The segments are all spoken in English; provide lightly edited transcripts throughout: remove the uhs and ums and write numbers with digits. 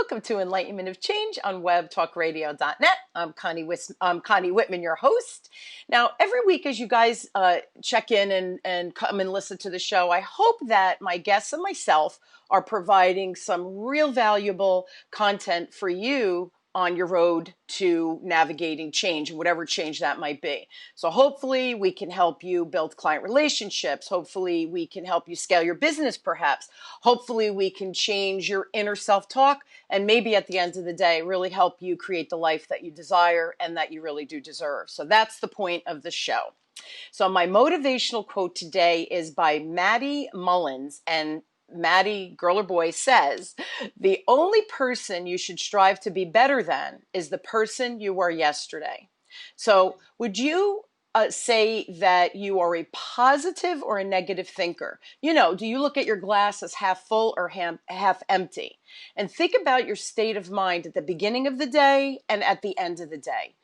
Welcome to Enlightenment of Change on webtalkradio.net. I'm Connie Whitman, your host. Now, every week as you guys check in and come and listen to the show, I hope that my guests and myself are providing some real valuable content for you on your road to navigating change, whatever change that might be. So hopefully we can help you build client relationships. Hopefully we can help you scale your business perhaps. Hopefully we can change your inner self-talk and maybe at the end of the day really help you create the life that you desire and that you really do deserve. So that's the point of the show. So my motivational quote today is by Matty Mullins, and Matty, girl or boy, says, the only person you should strive to be better than is the person you were yesterday. So would you say that you are a positive or a negative thinker? You know, do you look at your glass as half full or half empty? And think about your state of mind at the beginning of the day and at the end of the day.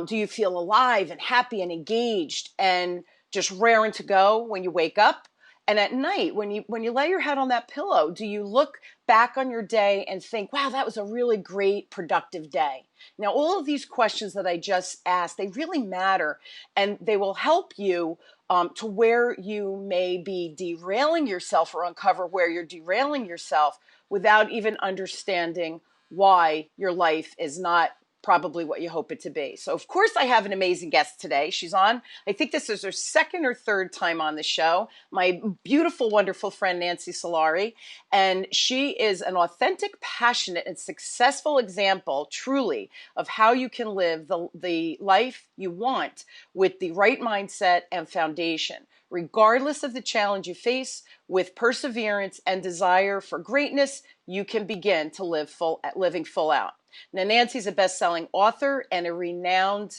Do you feel alive and happy and engaged and just raring to go when you wake up? And at night, when you lay your head on that pillow, do you look back on your day and think, wow, that was a really great, productive day? Now, all of these questions that I just asked, they really matter, and they will help you to where you may be derailing yourself or uncover where you're derailing yourself without even understanding why your life is not probably what you hope it to be. So of course I have an amazing guest today. She's on, I think this is her second or third time on the show, my beautiful, wonderful friend, Nancy Solari. And she is an authentic, passionate, and successful example, truly, of how you can live the life you want with the right mindset and foundation. Regardless of the challenge you face, with perseverance and desire for greatness, you can begin to living full out. Now, Nancy's a best-selling author and a renowned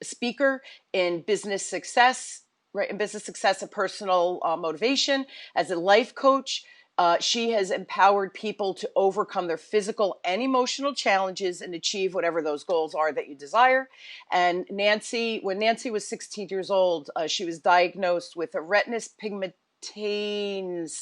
speaker in business success, right? In business success and personal motivation. As a life coach, she has empowered people to overcome their physical and emotional challenges and achieve whatever those goals are that you desire. And when Nancy was 16 years old, she was diagnosed with a retinitis pigmentosa.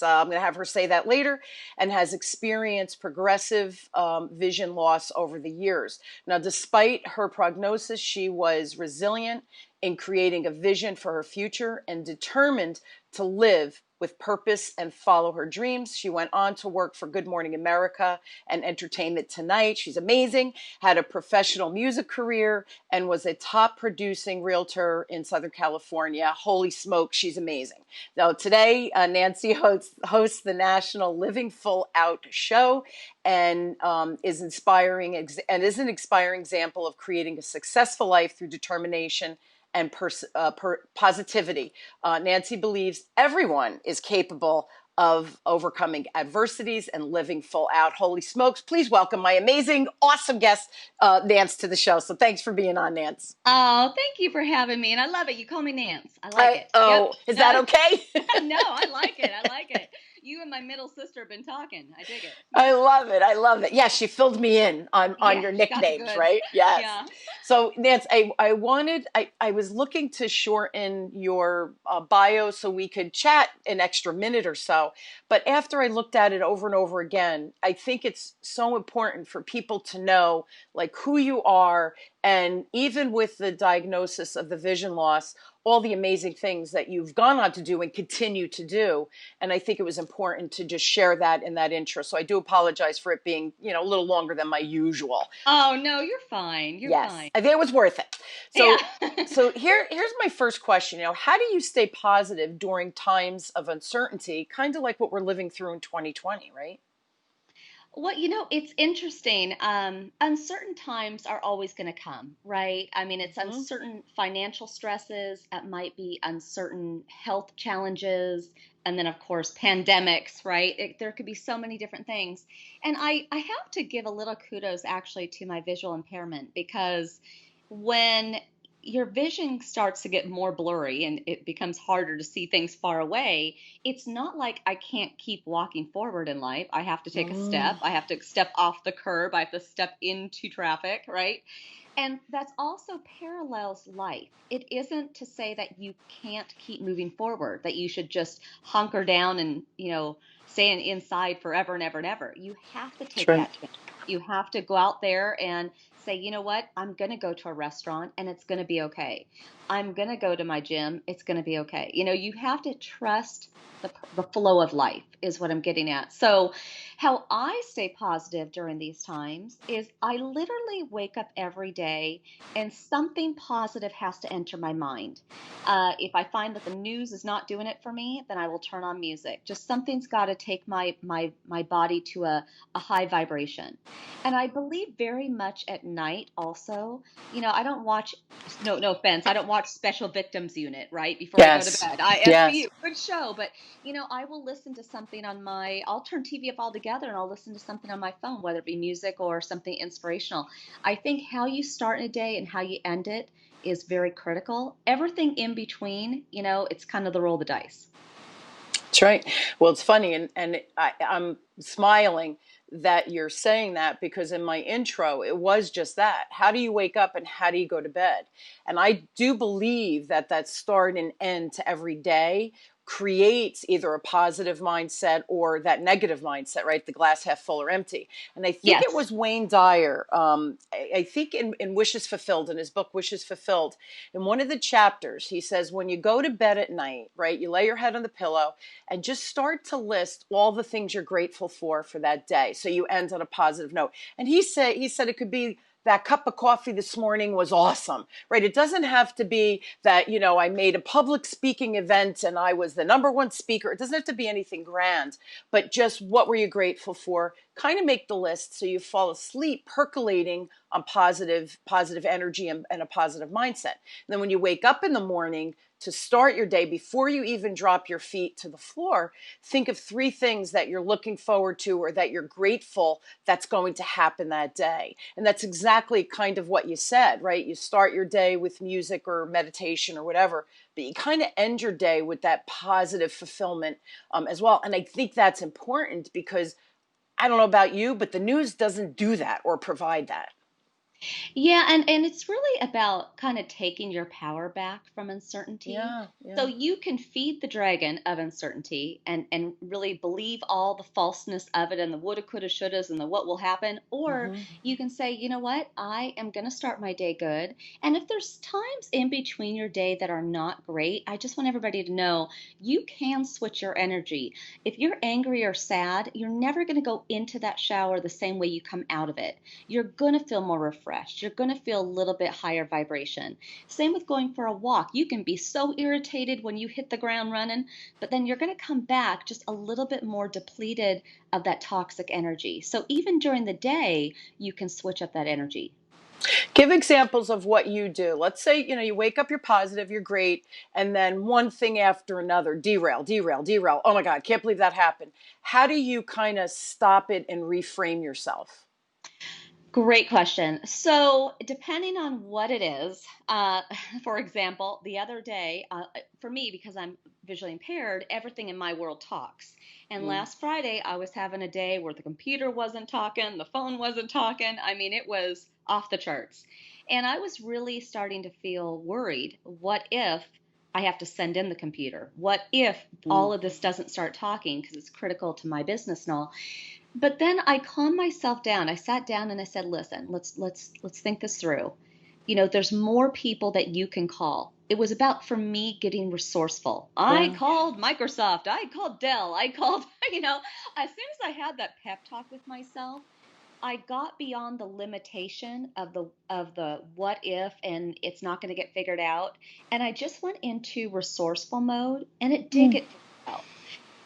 I'm going to have her say that later, and has experienced progressive vision loss over the years. Now, despite her prognosis, she was resilient in creating a vision for her future and determined to live with purpose and follow her dreams. She went on to work for Good Morning America and Entertainment Tonight. She's amazing, had a professional music career, and was a top producing realtor in Southern California. Holy smoke, she's amazing. Now today, Nancy hosts the national Living Full Out show and is an inspiring example of creating a successful life through determination and positivity. Nancy believes everyone is capable of overcoming adversities and living full out. Holy smokes, please welcome my amazing, awesome guest, Nance, to the show. So thanks for being on, Nance. Oh, thank you for having me. And I love it. You call me Nance. I like it. Oh, yep. Is that okay? No, I like it. I like it. You and my middle sister have been talking. I dig it. I love it. I love it. Yeah, she filled me in on your nicknames, right? Yes. Yeah. So, Nance, I was looking to shorten your bio so we could chat an extra minute or so. But after I looked at it over and over again, I think it's so important for people to know like who you are. And even with the diagnosis of the vision loss, all the amazing things that you've gone on to do and continue to do. And I think it was important to just share that in that intro. So I do apologize for it being, a little longer than my usual. Oh, no, you're fine. You're fine. I think it was worth it. So, so here's my first question. How do you stay positive during times of uncertainty, kind of like what we're living through in 2020, right? Well, it's interesting. Uncertain times are always going to come, right? I mean, it's uncertain financial stresses. It might be uncertain health challenges. And then, of course, pandemics, right? There could be so many different things. And I have to give a little kudos actually to my visual impairment, because when your vision starts to get more blurry and it becomes harder to see things far away, it's not like I can't keep walking forward in life. I have to take a step. I have to step off the curb. I have to step into traffic, right? And that's also parallels life. It isn't to say that you can't keep moving forward, that you should just hunker down and, staying inside forever and ever and ever. You have to That's take right. that chance. You have to go out there and say, you know what? I'm going to go to a restaurant and it's going to be okay. I'm going to go to my gym. It's going to be okay. You have to trust the flow of life is what I'm getting at. So, how I stay positive during these times is I literally wake up every day and something positive has to enter my mind. If I find that the news is not doing it for me, then I will turn on music. Just something's got to take my body to a high vibration. And I believe very much at night also. I don't watch, no offense, I don't watch Special Victims Unit right before I go to Yes. bed. ISVU, Yes. good show, but I will listen to something I'll turn TV off altogether and I'll listen to something on my phone, whether it be music or something inspirational. I think how you start a day and how you end it is very critical. Everything in between, it's kind of the roll of the dice. That's right. Well, it's funny, and I'm smiling that you're saying that because in my intro, it was just that. How do you wake up and how do you go to bed? And I do believe that that start and end to every day creates either a positive mindset or that negative mindset, right? The glass half full or empty. And I think it Yes. was Wayne Dyer. I think in Wishes Fulfilled, in his book Wishes Fulfilled, in one of the chapters, he says, when you go to bed at night, right, you lay your head on the pillow and just start to list all the things you're grateful for that day. So you end on a positive note. And he said it could be that cup of coffee this morning was awesome, right? It doesn't have to be that, I made a public speaking event and I was the number one speaker. It doesn't have to be anything grand, but just what were you grateful for? Kind of make the list so you fall asleep percolating on positive energy and a positive mindset. And then when you wake up in the morning, to start your day, before you even drop your feet to the floor, think of 3 things that you're looking forward to or that you're grateful that's going to happen that day. And that's exactly kind of what you said, right? You start your day with music or meditation or whatever, but you kind of end your day with that positive fulfillment as well. And I think that's important because I don't know about you, but the news doesn't do that or provide that. Yeah, and it's really about kind of taking your power back from uncertainty. Yeah, So yeah. you can feed the dragon of uncertainty and really believe all the falseness of it and the woulda, coulda, shouldas and the what will happen. Or Mm-hmm. you can say, you know what, I am going to start my day good. And if there's times in between your day that are not great, I just want everybody to know you can switch your energy. If you're angry or sad, you're never going to go into that shower the same way you come out of it. You're going to feel more refreshed. You're going to feel a little bit higher vibration. Same with going for a walk. You can be so irritated when you hit the ground running, but then you're going to come back just a little bit more depleted of that toxic energy. So even during the day, you can switch up that energy. Give examples of what you do. Let's say, you wake up, you're positive, you're great, and then one thing after another, derail, derail, derail. Oh my God, can't believe that happened. How do you kind of stop it and reframe yourself? Great question. So, depending on what it is, for example, the other day, for me, because I'm visually impaired, everything in my world talks. And Mm. last Friday, I was having a day where the computer wasn't talking, the phone wasn't talking. I mean, it was off the charts. And I was really starting to feel worried. What if I have to send in the computer? What if Mm. all of this doesn't start talking because it's critical to my business and all? But then I calmed myself down. I sat down and I said, "Listen, let's think this through. There's more people that you can call." It was about for me getting resourceful. I Yeah. called Microsoft, I called Dell, I called, as soon as I had that pep talk with myself, I got beyond the limitation of the what if and it's not going to get figured out, and I just went into resourceful mode and it did Mm. get figured out.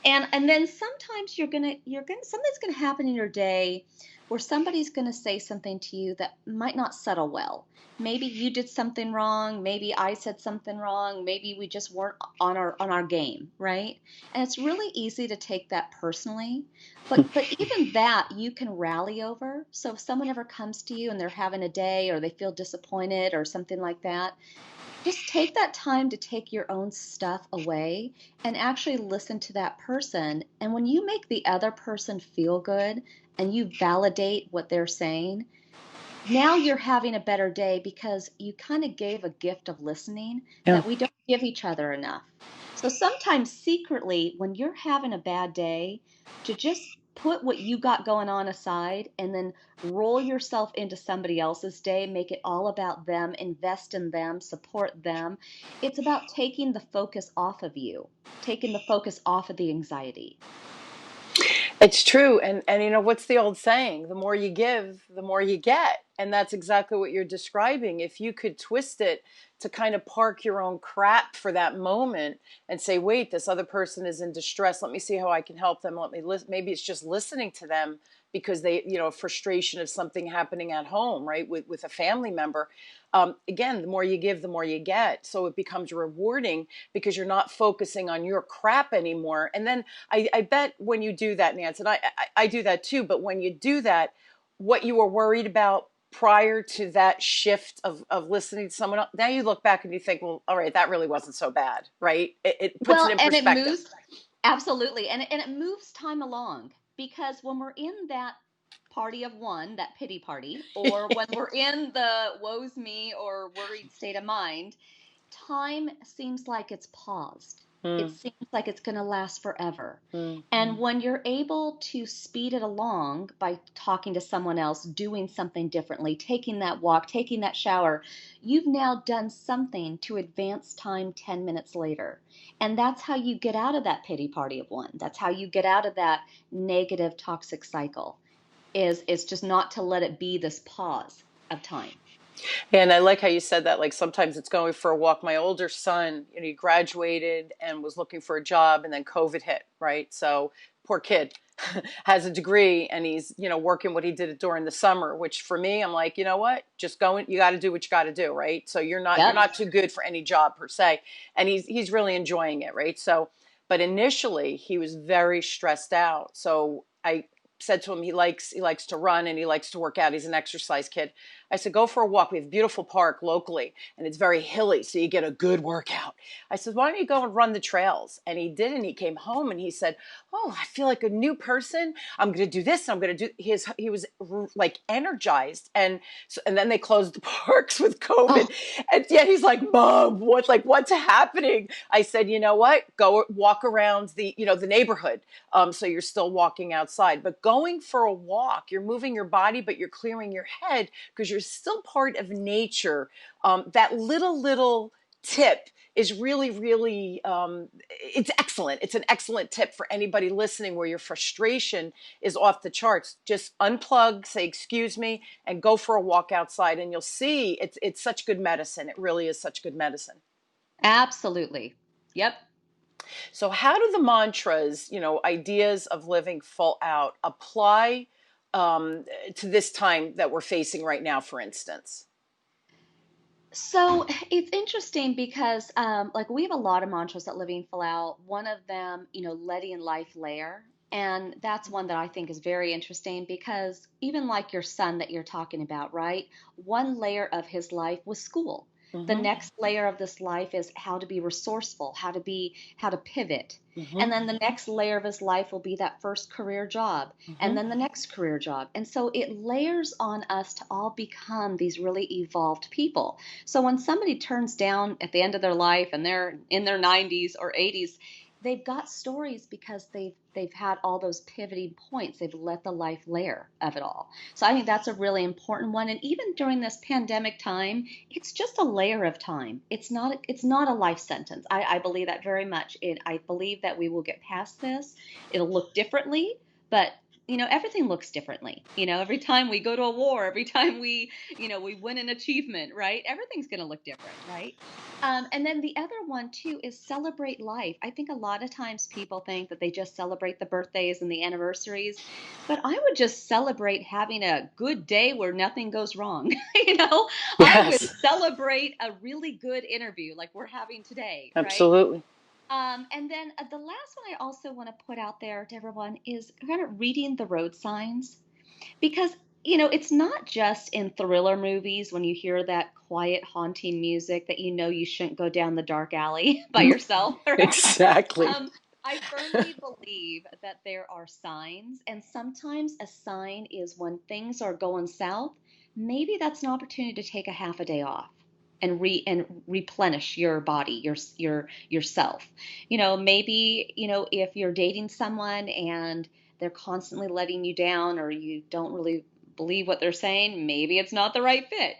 And then sometimes something's gonna happen in your day where somebody's gonna say something to you that might not settle well. Maybe you did something wrong, maybe I said something wrong, maybe we just weren't on our game, right? And it's really easy to take that personally. But even that you can rally over. So if someone ever comes to you and they're having a day or they feel disappointed or something like that, just take that time to take your own stuff away and actually listen to that person. And when you make the other person feel good and you validate what they're saying, now you're having a better day because you kind of gave a gift of listening Yeah. that we don't give each other enough. So sometimes secretly, when you're having a bad day, to just put what you got going on aside and then roll yourself into somebody else's day, make it all about them, invest in them, support them. It's about taking the focus off of you, taking the focus off of the anxiety. It's true. And you know, what's the old saying? The more you give, the more you get. And that's exactly what you're describing. If you could twist it to kind of park your own crap for that moment and say, wait, this other person is in distress. Let me see how I can help them. Let me listen. Maybe it's just listening to them because they, you know, frustration of something happening at home, right? With a family member. Again, the more you give, the more you get. So it becomes rewarding because you're not focusing on your crap anymore. And then I bet when you do that, Nance, and I do that too, but when you do that, what you were worried about prior to that shift of listening to someone else, now you look back and you think, well, all right, that really wasn't so bad, right? It puts it Well, in and it perspective. moves absolutely, and it moves time along because when we're in that party of one, that pity party, or when we're in the woe's me or worried state of mind, time seems like it's paused. It Mm, seems like it's going to last forever. mm, And when you're able to speed it along by talking to someone else, doing something differently, taking that walk, taking that shower, you've now done something to advance time 10 minutes later. And that's how you get out of that pity party of one. That's how you get out of that negative toxic cycle. Is just not to let it be this pause of time. And I like how you said that. Like sometimes it's going for a walk. My older son, you know, he graduated and was looking for a job, and then COVID hit, right? So poor kid has a degree, and he's, you know, working what he did during the summer. Which for me, I'm like, you know what? Just going. You got to do what you got to do, right? So you're Yep. not too good for any job per se, and he's really enjoying it, right? So, but initially he was very stressed out. So I said to him, he likes to run and he likes to work out. He's an exercise kid. I said, go for a walk. We have a beautiful park locally and it's very hilly, so you get a good workout. I said, why don't you go and run the trails? And he did, and he came home and he said, oh, I feel like a new person. I'm going to do this. I'm going to do his. He was like energized. And so, and then they closed the parks with COVID. Oh, And yet he's like, Mom, what's happening? I said, you know what? Go walk around the, you know, the neighborhood. So you're still walking outside, but going for a walk, you're moving your body, but you're clearing your head because you're still part of nature. That little tip is really, it's excellent. It's an excellent tip for anybody listening where your frustration is off the charts. Just unplug, say, excuse me, and go for a walk outside. And you'll see it's such good medicine. It really is such good medicine. absolutely. Yep. So how do the mantras, you know, ideas of living full out apply to this time that we're facing right now, for instance? So it's interesting because, like, we have a lot of mantras at Living Full Out. One of them, letting life layer. And that's one that I think is very interesting because even like your son that you're talking about, right? One layer of his life was school. The Mm-hmm. next layer of this life is how to be resourceful, how to pivot. Mm-hmm. And then the next layer of his life will be that first career job, and Mm-hmm. then the next career job. And so it layers on us to all become these really evolved people. So when somebody turns down at the end of their life and they're in their 90s or 80s, they've got stories because they've had all those pivoting points. They've let the life layer of it all. So I think that's a really important one. And even during this pandemic time, it's just a layer of time. It's not a life sentence. I believe that very much. I believe that we will get past this. It'll look differently, but everything looks differently. Every time we go to a war, every time we win an achievement, right? Everything's going to look different, right? And then the other one too is celebrate life. I think a lot of times people think that they just celebrate the birthdays and the anniversaries, but I would just celebrate having a good day where nothing goes wrong. you know, I would Yes, celebrate a really good interview like we're having today, right? absolutely. And then the last one I also want to put out there to everyone is kind of reading the road signs because it's not just in thriller movies when you hear that quiet haunting music that you shouldn't go down the dark alley by yourself, right? Exactly. um, I firmly believe that there are signs, and sometimes a sign is when things are going south. Maybe that's an opportunity to take a half a day off and replenish your body, yourself. Maybe, if you're dating someone and they're constantly letting you down, or you don't really believe what they're saying, maybe it's not the right fit.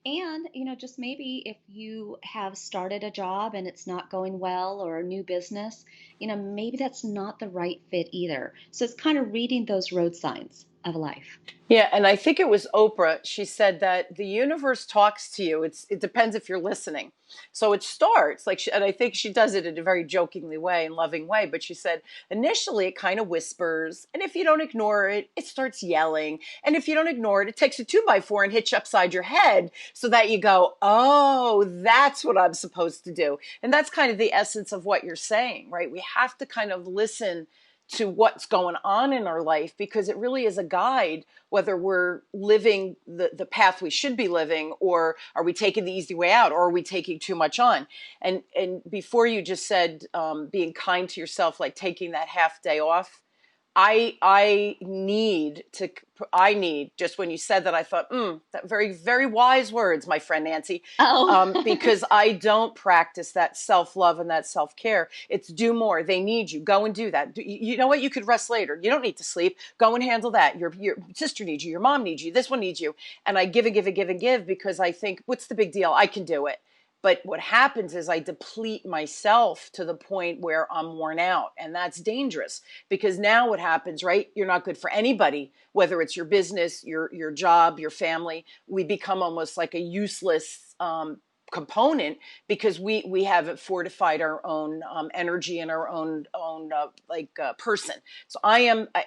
And, just maybe if you have started a job and it's not going well, or a new business, maybe that's not the right fit either. So it's kind of reading those road signs of life. Yeah, and I think it was Oprah. She said that the universe talks to you. It depends if you're listening. So it starts like, and I think she does it in a very jokingly way and loving way. But she said initially it kind of whispers, and if you don't ignore it, it starts yelling, and if you don't ignore it, it takes a 2x4 and hits you upside your head, so that you go, oh, that's what I'm supposed to do. And that's kind of the essence of what you're saying, right? We have to kind of listen to what's going on in our life, because it really is a guide whether we're living the path we should be living, or are we taking the easy way out, or are we taking too much on. And before you just said being kind to yourself, like taking that half day off. I need, just when you said that, I thought, that very, very wise words, my friend Nancy, Oh. because I don't practice that self-love and that self-care. It's do more. They need you. Go and do that. You know what? You could rest later. You don't need to sleep. Go and handle that. Your sister needs you. Your mom needs you. This one needs you. And I give and give and give and give, because I think, what's the big deal? I can do it. But what happens is I deplete myself to the point where I'm worn out. And that's dangerous, because now what happens, right? You're not good for anybody, whether it's your business, your job, your family. We become almost like a useless component, because we haven't fortified our own energy and our own person. So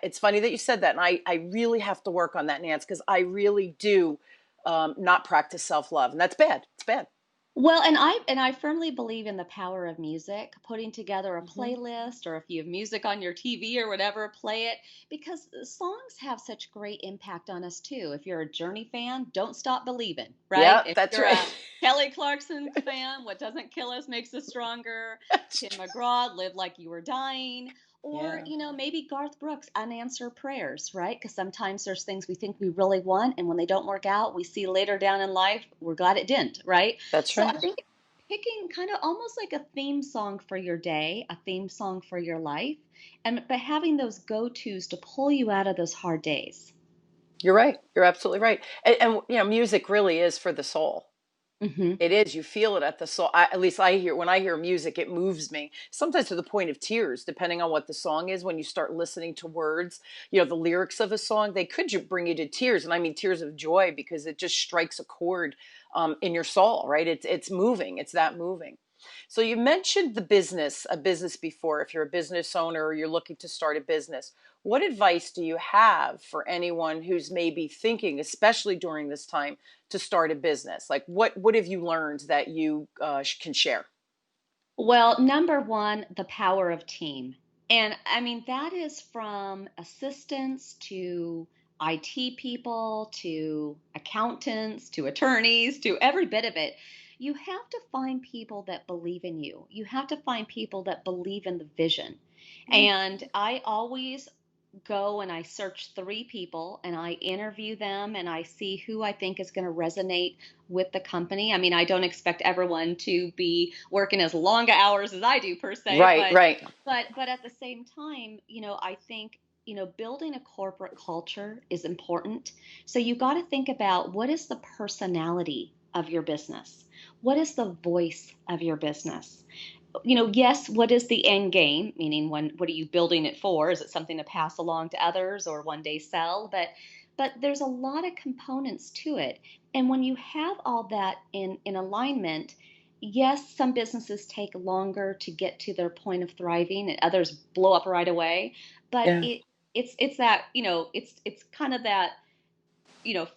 it's funny that you said that. And I really have to work on that, Nance, because I really do not practice self-love. And that's bad. It's bad. Well, and I firmly believe in the power of music, putting together a Hmm. playlist, or if you have music on your TV or whatever, play it, because songs have such great impact on us too. If you're a Journey fan, Don't Stop Believing, right? Yeah, If that's you're right. a Kelly Clarkson fan, What Doesn't Kill Us Makes Us Stronger. That's Tim true. McGraw, Live Like You Were Dying. Or, Yeah. maybe Garth Brooks, Unanswered Prayers, right? Because sometimes there's things we think we really want, and when they don't work out, we see later down in life, we're glad it didn't, right? That's So right. I think picking kind of almost like a theme song for your day, a theme song for your life, and but having those go-tos to pull you out of those hard days. You're right. You're absolutely right. And music really is for the soul. Hmm. It is. You feel it at the soul. At least I hear, when I hear music, it moves me. Sometimes to the point of tears, depending on what the song is. When you start listening to words, the lyrics of a song, they could bring you to tears, and I mean tears of joy, because it just strikes a chord in your soul. Right? It's moving. It's that moving. So you mentioned a business before. If you're a business owner or you're looking to start a business, what advice do you have for anyone who's maybe thinking, especially during this time, to start a business? Like, what have you learned that you can share? Well, number one, the power of team. And I mean, that is from assistants to IT people to accountants to attorneys to every bit of it. You have to find people that believe in you. You have to find people that believe in the vision. Mm. And I always go and I search three people and I interview them and I see who I think is going to resonate with the company. I mean, I don't expect everyone to be working as long hours as I do per se, Right, but right. but at the same time, I think, building a corporate culture is important. So you got to think about, what is the personality of your business? What is the voice of your business? Yes, what is the end game? Meaning, what are you building it for? Is it something to pass along to others or one day sell? But there's a lot of components to it. And when you have all that in alignment, yes, some businesses take longer to get to their point of thriving and others blow up right away. But Yeah, it's that, it's kind of that,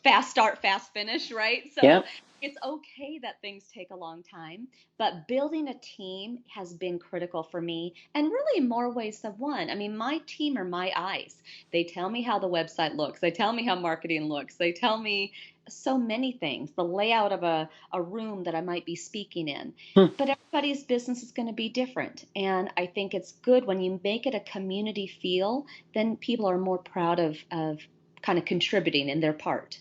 fast start, fast finish, right? yeah. So it's okay that things take a long time, but building a team has been critical for me, and really in more ways than one. I mean, my team are my eyes. They tell me how the website looks, they tell me how marketing looks, they tell me so many things, the layout of a room that I might be speaking in. Hmm. But everybody's business is going to be different. And I think it's good when you make it a community feel, then people are more proud of kind of contributing in their part.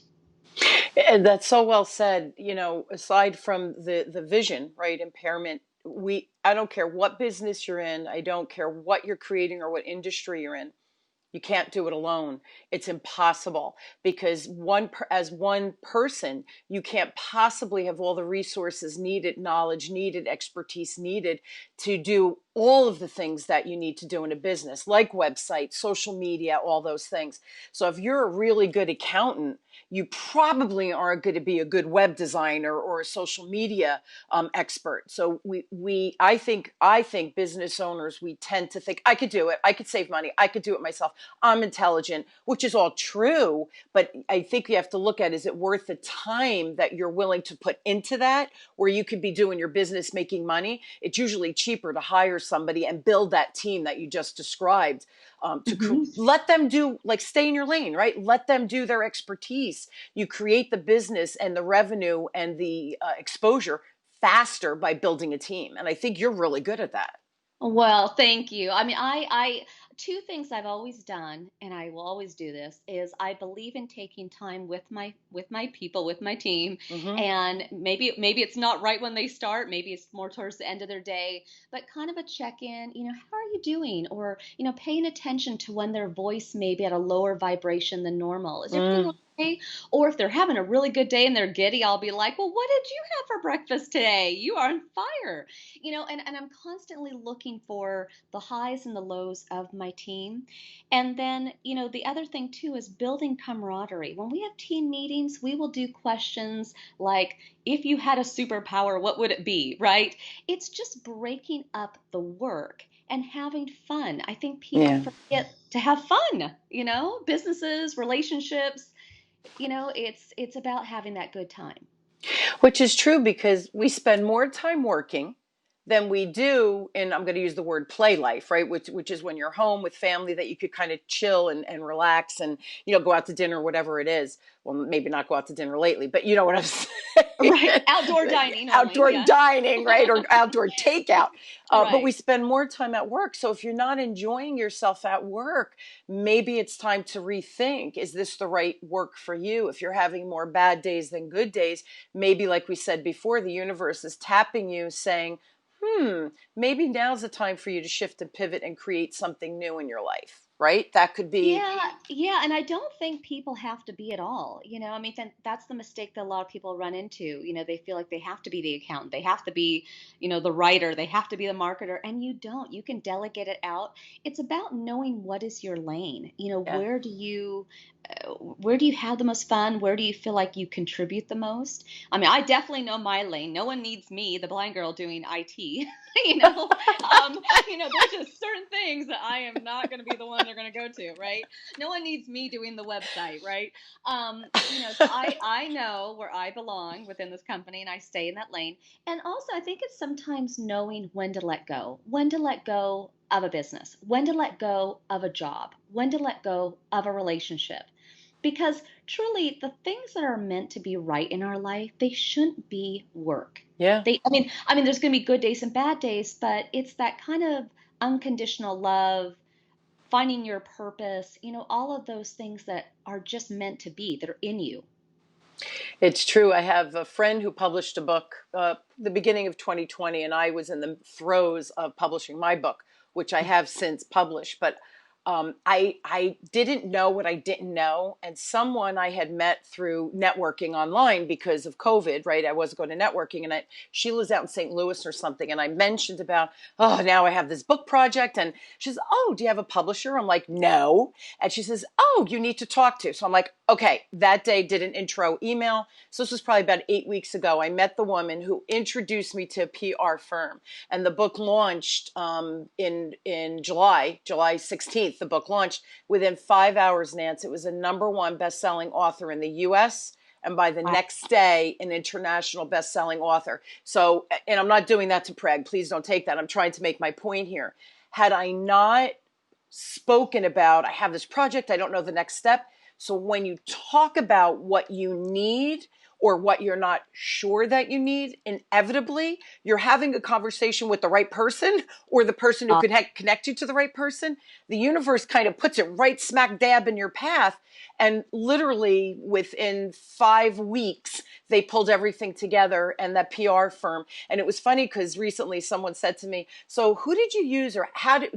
And that's so well said. You know, aside from the vision, right, impairment, I don't care what business you're in, I don't care what you're creating or what industry you're in. You can't do it alone. It's impossible because as one person, you can't possibly have all the resources needed, knowledge needed, expertise needed to do all of the things that you need to do in a business, like websites, social media, all those things. So if you're a really good accountant, you probably aren't going to be a good web designer or a social media expert. So I think business owners, we tend to think, I could do it. I could save money. I could do it myself. I'm intelligent, which is all true. But I think you have to look at, is it worth the time that you're willing to put into that, where you could be doing your business, making money? It's usually cheaper to hire somebody and build that team that you just described. Hmm. Let them do, like, stay in your lane, right? Let them do their expertise. You create the business and the revenue and the exposure faster by building a team. And I think you're really good at that. Well, thank you. I mean, two things I've always done, and I will always do this, is I believe in taking time with my people, with my team, Hmm. and maybe it's not right when they start, maybe it's more towards the end of their day, but kind of a check-in, how are you doing? Or, paying attention to when their voice may be at a lower vibration than normal. Is everything Mm. okay? Or if they're having a really good day and they're giddy, I'll be like, well, what did you have for breakfast today? You are on fire. And I'm constantly looking for the highs and the lows of my team. And then, the other thing too is building camaraderie. When we have team meetings, we will do questions like, if you had a superpower, what would it be? Right? It's just breaking up the work and having fun. I think people Yeah. forget to have fun, businesses, relationships, it's about having that good time. Which is true because we spend more time working than we do in, I'm going to use the word play life, right? Which is when you're home with family that you could kind of chill and relax and, go out to dinner, whatever it is. Well, maybe not go out to dinner lately, but you know what I'm saying? Right. Outdoor dining only. Outdoor Yes. dining, right? Or outdoor takeout. But we Right. spend more time at work. So if you're not enjoying yourself at work, maybe it's time to rethink, is this the right work for you? If you're having more bad days than good days, maybe, like we said before, the universe is tapping you saying, maybe now's the time for you to shift and pivot and create something new in your life, right? That could be, Yeah, yeah, and I don't think people have to be at all. I mean, that's the mistake that a lot of people run into. They feel like they have to be the accountant, they have to be, the writer, they have to be the marketer, and you don't. You can delegate it out. It's about knowing what is your lane. yeah. Where do you have the most fun? Where do you feel like you contribute the most? I mean, I definitely know my lane. No one needs me, the blind girl doing IT. There's just certain things that I am not going to be the one they're going to go to, right? No one needs me doing the website, right? So I know where I belong within this company, and I stay in that lane. And also, I think it's sometimes knowing when to let go of a business, when to let go of a job, when to let go of a relationship. Because truly, the things that are meant to be right in our life, they shouldn't be work. Yeah. I mean, there's going to be good days and bad days, but it's that kind of unconditional love, finding your purpose, all of those things that are just meant to be, that are in you. It's true. I have a friend who published a book the beginning of 2020, and I was in the throes of publishing my book, which I have since published. But I didn't know what I didn't know, and someone I had met through networking online because of COVID, right? I wasn't going to networking, and she lives out in St. Louis or something, and I mentioned about, oh, now I have this book project, and she says, oh, do you have a publisher? I'm like, no. And she says, oh, you need to talk to. So I'm like, okay. That day did an intro email. So this was probably about 8 weeks ago. I met the woman who introduced me to a PR firm, and the book launched in July 16th. The book launched within 5 hours. Nance, it was a #1 best-selling author in the U.S. and by the Wow. next day, an international best-selling author. So, and I'm not doing that to brag. Please don't take that. I'm trying to make my point here. Had I not spoken about, I have this project, I don't know the next step. So when you talk about what you need or what you're not sure that you need, inevitably you're having a conversation with the right person or the person who could connect you to the right person. The universe kind of puts it right smack dab in your path. And literally within 5 weeks, they pulled everything together, and that PR firm. And it was funny because recently someone said to me, so who did you use, or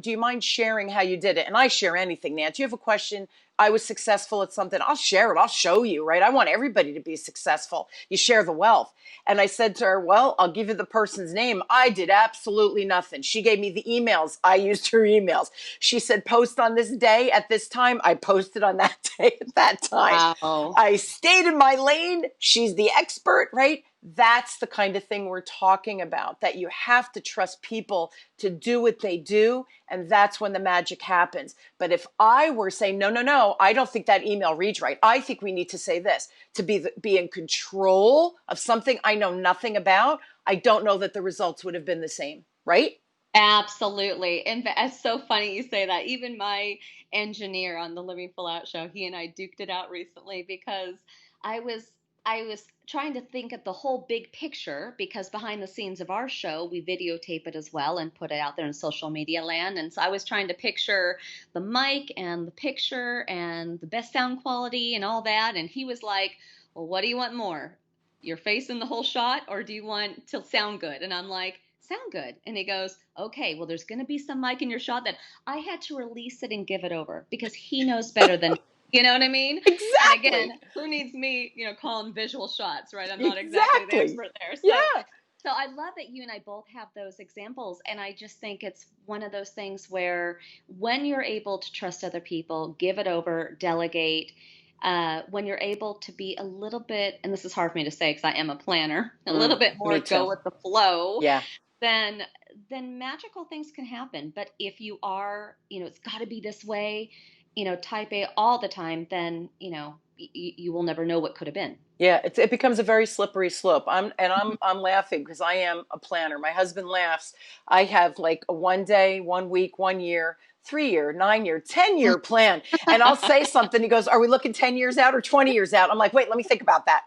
do you mind sharing how you did it? And I share anything, Nancy. You have a question, I was successful at something, I'll share it. I'll show you, right? I want everybody to be successful. You share the wealth. And I said to her, well, I'll give you the person's name. I did absolutely nothing. She gave me the emails. I used her emails. She said, post on this day at this time. I posted on that day at that time. Wow. I stayed in my lane. She's the expert, right? That's the kind of thing we're talking about, that you have to trust people to do what they do. And that's when the magic happens. But if I were saying, no, no, no, I don't think that email reads right. I think we need to say this to be in control of something I know nothing about. I don't know that the results would have been the same, right? Absolutely. And it's so funny you say that. Even my engineer on the Living Full Out show, he and I duked it out recently because I was I was trying to think of the whole big picture because behind the scenes of our show, we videotape it as well and put it out there in social media land. And so I was trying to picture the mic and the picture and the best sound quality and all that. And he was like, well, what do you want more? Your face in the whole shot, or do you want to sound good? And I'm like, sound good. And he goes, okay, well, there's going to be some mic in your shot that I had to release it and give it over because he knows better than, you know what I mean? And Exactly. again, who needs me, calling visual shots, right? I'm not exactly the expert there. Yeah. So I love that you and I both have those examples. And I just think it's one of those things where when you're able to trust other people, give it over, delegate, when you're able to be a little bit, and this is hard for me to say because I am a planner, a little bit more Me too. go with the flow, Yeah. then magical things can happen. But if you are, it's got to be this way, type A all the time, then, you will never know what could have been. Yeah, it becomes a very slippery slope. I'm laughing because I am a planner. My husband laughs. I have like a 1 day, 1 week, 1 year, 3 year, 9 year, 10 year plan. And I'll say something. He goes, are we looking 10 years out or 20 years out? I'm like, wait, let me think about that.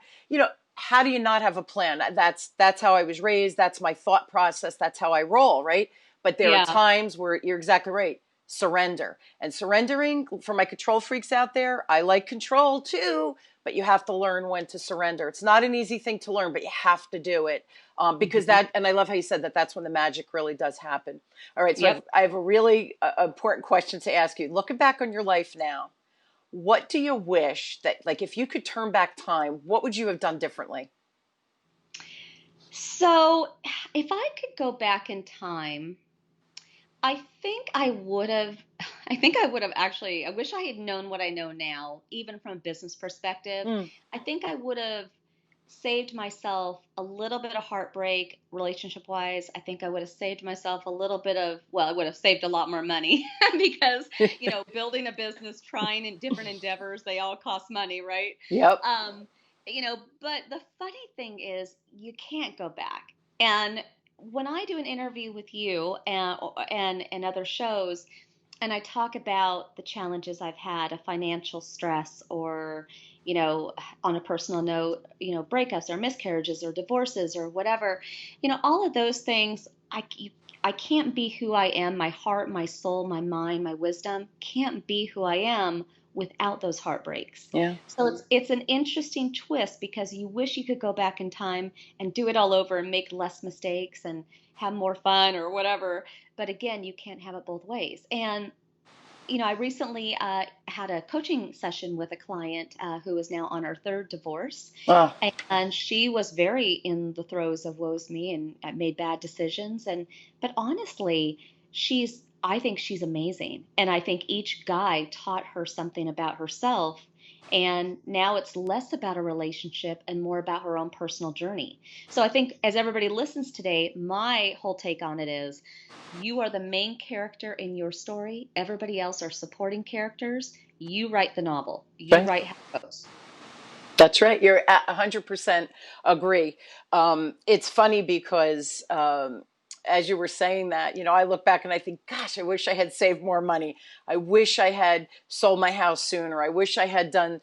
How do you not have a plan? That's how I was raised. That's my thought process. That's how I roll, right? But there are times where you're exactly right. Surrender. And surrendering, for my control freaks out there, I like control too, but you have to learn when to surrender. It's not an easy thing to learn, but you have to do it because and I love how you said that that's when the magic really does happen. All right. So I have a really important question to ask you. Looking back on your life now, what do you wish that, like, if you could turn back time, what would you have done differently? So if I could go back in time, I think I would have. Actually, I wish I had known what I know now, even from a business perspective. I think I would have saved myself a little bit of heartbreak relationship wise. I think I would have saved myself a little bit of, well, I would have saved a lot more money because, building a business, trying in different endeavors, they all cost money, right? Yep. But the funny thing is you can't go back. And when I do an interview with you and other shows, and I talk about the challenges I've had, a financial stress, or on a personal note, breakups or miscarriages or divorces or whatever, all of those things, I can't be who I am. My heart, my soul, my mind, my wisdom can't be who I am without those heartbreaks. Yeah. So it's an interesting twist because you wish you could go back in time and do it all over and make less mistakes and have more fun or whatever. But again, you can't have it both ways. And I recently had a coaching session with a client who is now on her third divorce. Oh. And she was very in the throes of woe's me and made bad decisions. But honestly, I think she's amazing. And I think each guy taught her something about herself. And now it's less about a relationship and more about her own personal journey. So I think as everybody listens today, my whole take on it is you are the main character in your story. Everybody else are supporting characters. You write the novel. You write how it goes. That's right. You're at 100% agree. It's funny because as you were saying that, I look back and I think, gosh, I wish I had saved more money. I wish I had sold my house sooner. I wish I had done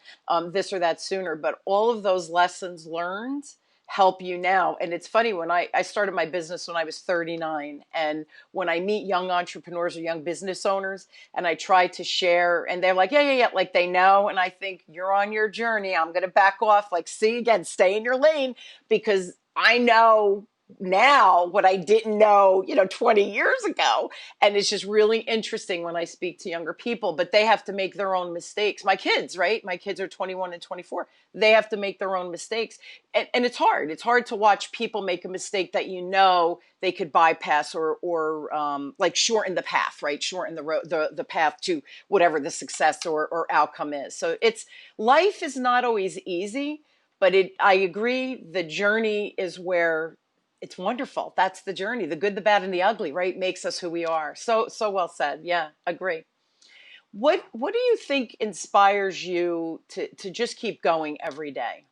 this or that sooner. But all of those lessons learned help you now. And it's funny, when I started my business when I was 39. And when I meet young entrepreneurs or young business owners and I try to share, and they're like, yeah, yeah, yeah, like they know. And I think, you're on your journey. I'm going to back off. Like, see, again, stay in your lane, because I know now what I didn't know, 20 years ago. And it's just really interesting when I speak to younger people, but they have to make their own mistakes. My kids, right? My kids are 21 and 24. They have to make their own mistakes. And it's hard. It's hard to watch people make a mistake that they could bypass, or like shorten the path, right? Shorten the road, the path to whatever the success or outcome is. So life is not always easy, but I agree, the journey is where it's wonderful. That's the journey. The good, the bad, and the ugly, right? Makes us who we are. So well said. Yeah, agree. What do you think inspires you to just keep going every day?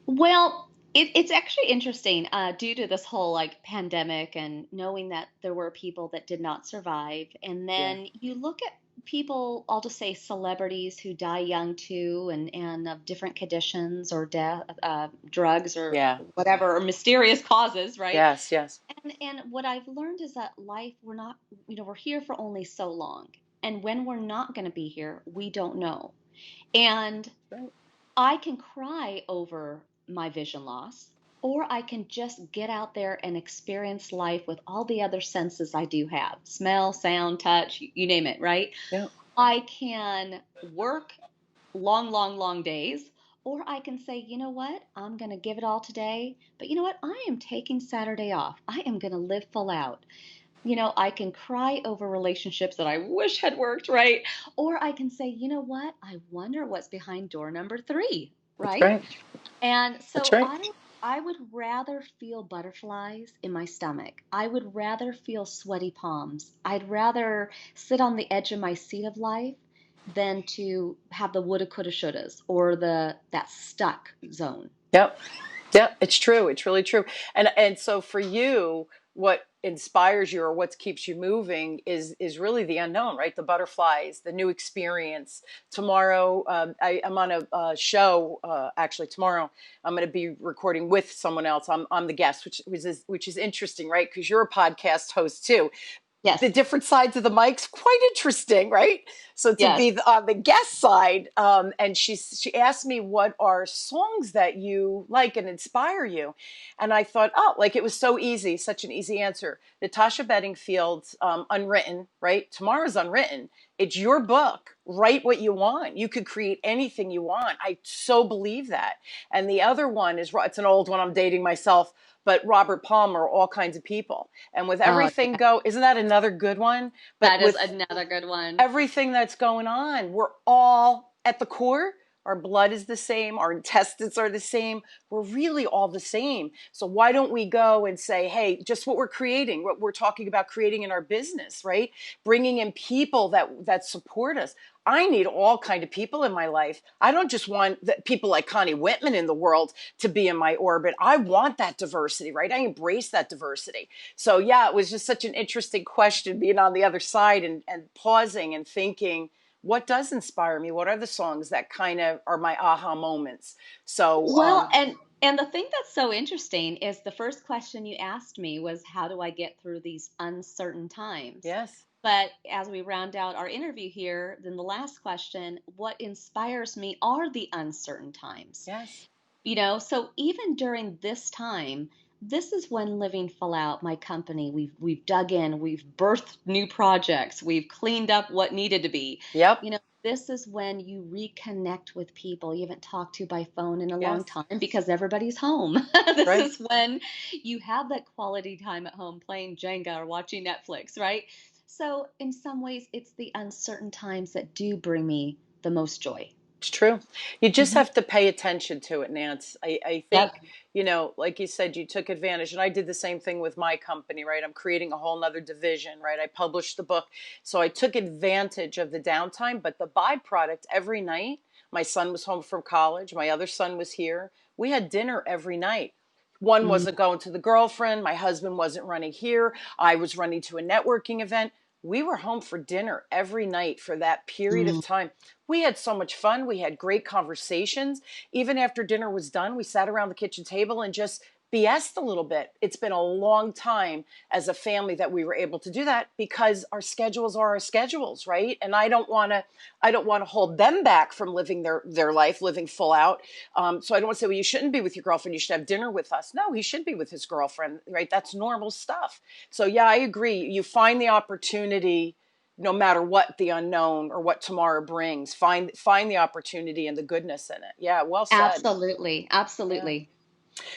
Well, it's actually interesting due to this whole like pandemic and knowing that there were people that did not survive. And Yeah. then you look at people, I'll just say celebrities who die young too, and of different conditions or death, drugs or Yeah. whatever, or mysterious causes, right? Yes, yes. And what I've learned is that life, we're not, we're here for only so long. And when we're not going to be here, we don't know. And Right. I can cry over my vision loss, or I can just get out there and experience life with all the other senses I do have: smell, sound, touch, you name it, right? Yeah. I can work long, long, long days, or I can say, you know what? I'm going to give it all today. But you know what? I am taking Saturday off. I am going to live full out. I can cry over relationships that I wish had worked, right? Or I can say, you know what? I wonder what's behind door number three, That's right? right. And That's so right. I would rather feel butterflies in my stomach. I would rather feel sweaty palms. I'd rather sit on the edge of my seat of life than to have the woulda, coulda, shouldas, or that stuck zone. Yep. Yeah, it's true. It's really true. And so for you, what inspires you or what keeps you moving is really the unknown, right? The butterflies, the new experience. Tomorrow, I'm on a show. Actually, tomorrow I'm going to be recording with someone else. I'm the guest, which is interesting, right? Because you're a podcast host too. The Yes, different sides of the mic's quite interesting, right? So to yes. be on the guest side, and she asked me, what are songs that you like and inspire you? And I thought, oh, like it was so easy, such an easy answer. Natasha Bedingfield's Unwritten, right? Tomorrow's Unwritten. It's your book. Write what you want. You could create anything you want. I so believe that. And the other one it's an old one. I'm dating myself, but Robert Palmer, All Kinds of People. And with Oh, everything yeah. isn't that another good one? But That is with another good one. everything that's going on, we're all at the core. Our blood is the same. Our intestines are the same. We're really all the same. So why don't we go and say, hey, just what we're creating, what we're talking about creating in our business, right? Bringing in people that support us. I need all kind of people in my life. I don't just want people like Connie Whitman in the world to be in my orbit. I want that diversity, right? I embrace that diversity. So yeah, it was just such an interesting question, being on the other side and pausing and thinking, what does inspire me? What are the songs that kind of are my aha moments? So Well, and the thing that's so interesting is the first question you asked me was, how do I get through these uncertain times? yes, But as we round out our interview here, then the last question, what inspires me are the uncertain times. yes, So even during this time, this is when Living Full Out, my company, we've dug in, we've birthed new projects, we've cleaned up what needed to be. yep, This is when you reconnect with people you haven't talked to by phone in a long yes, time because everybody's home. This right. is when you have that quality time at home playing Jenga or watching Netflix, right? So in some ways, it's the uncertain times that do bring me the most joy. It's true. You just Mhm. have to pay attention to it, Nance. I Yep. think, like you said, you took advantage. And I did the same thing with my company, right? I'm creating a whole nother division, right? I published the book. So I took advantage of the downtime. But the byproduct, every night, my son was home from college. My other son was here. We had dinner every night. One wasn't going to the girlfriend. My husband wasn't running here. I was running to a networking event. We were home for dinner every night for that period of time. We had so much fun. We had great conversations. Even after dinner was done, we sat around the kitchen table and just BS'd a little bit. It's been a long time as a family that we were able to do that because our schedules are our schedules, right? And I don't want to hold them back from living their life, living full out. So I don't want to say, well, you shouldn't be with your girlfriend. You should have dinner with us. No, he should be with his girlfriend, right? That's normal stuff. So yeah, I agree. You find the opportunity no matter what the unknown or what tomorrow brings, find the opportunity and the goodness in it. Yeah, well said. Absolutely. Yeah. Absolutely.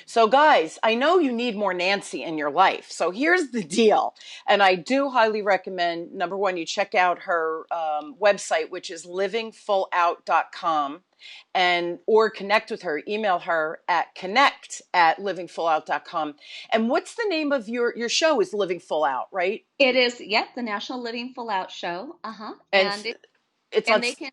So, guys, I know you need more Nancy in your life. So, here's the deal. And I do highly recommend number one, you check out her website, which is livingfullout.com, and or connect with her, email her at connect@livingfullout.com. And what's the name of your show? Is Living Full Out, right? It is, yep, the National Living Full Out Show. And And it's on, and they can,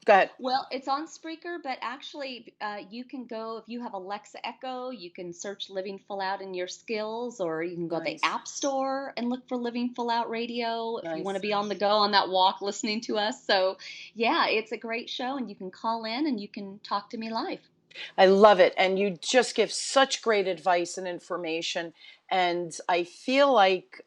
go ahead. well, it's on Spreaker, but actually, you can go, if you have Alexa Echo, you can search Living Full Out in your skills, or you can go to the Nice. App Store and look for Living Full Out Radio if you want to Nice. be on the go on that walk listening to us. So, yeah, it's a great show, and you can call in and you can talk to me live. I love it. And you just give such great advice and information. And I feel like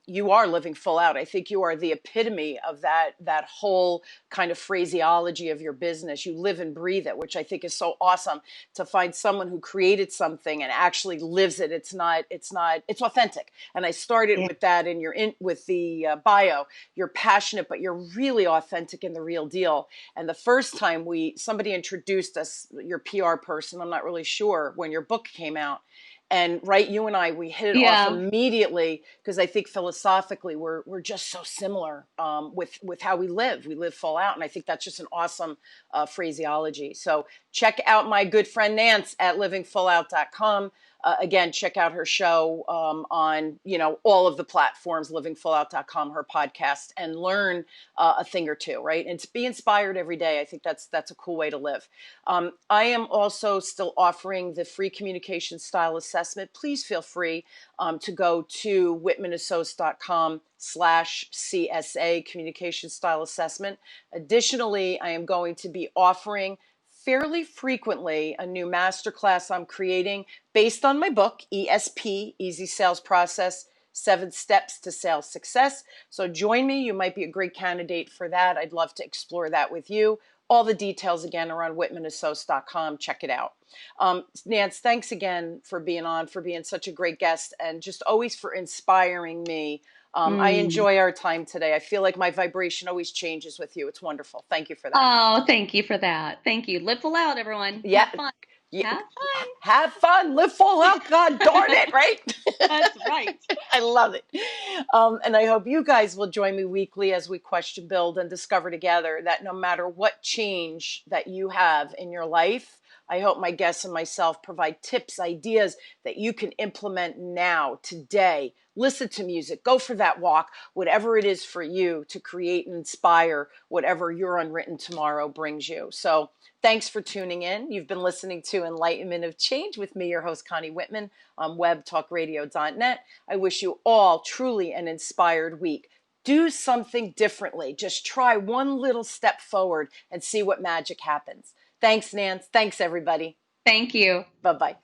you are living full out. I think you are the epitome of that whole kind of phraseology of your business. You live and breathe it, which I think is so awesome to find someone who created something and actually lives it. It's authentic. And I started Yeah. with that with the bio. You're passionate, but you're really authentic in the real deal. And the first time somebody introduced us, your PR person, I'm not really sure, when your book came out. And right, you and we hit it off Yeah. immediately because I think philosophically we're just so similar with how we live. We live full out, and I think that's just an awesome phraseology. So check out my good friend Nance at livingfullout.com. Again, check out her show on all of the platforms, livingfullout.com, her podcast, and learn a thing or two, right? And to be inspired every day. I think that's a cool way to live. I am also still offering the free communication style assessment. Please feel free to go to whitmanassociates.com/CSA communication style assessment. Additionally, I am going to be offering fairly frequently a new masterclass I'm creating based on my book, ESP, Easy Sales Process, 7 Steps to Sales Success. So join me. You might be a great candidate for that. I'd love to explore that with you. All the details, again, are on whitmanassociates.com. Check it out. Nance, thanks again for being on, for being such a great guest, and just always for inspiring me. I Mm. enjoy our time today. I feel like my vibration always changes with you. It's wonderful. Thank you for that. Oh, thank you for that. Thank you. Live full out, everyone. Yeah. Have fun. Yeah. Have fun. Have fun, live full out. God darn it, right? That's right. I love it. And I hope you guys will join me weekly as we question, build, and discover together that no matter what change that you have in your life, I hope my guests and myself provide tips, ideas that you can implement now, today. Listen to music, go for that walk, whatever it is for you to create and inspire whatever your unwritten tomorrow brings you. So thanks for tuning in. You've been listening to Enlightenment of Change with me, your host, Connie Whitman, on webtalkradio.net. I wish you all truly an inspired week. Do something differently. Just try one little step forward and see what magic happens. Thanks, Nance. Thanks, everybody. Thank you. Bye-bye.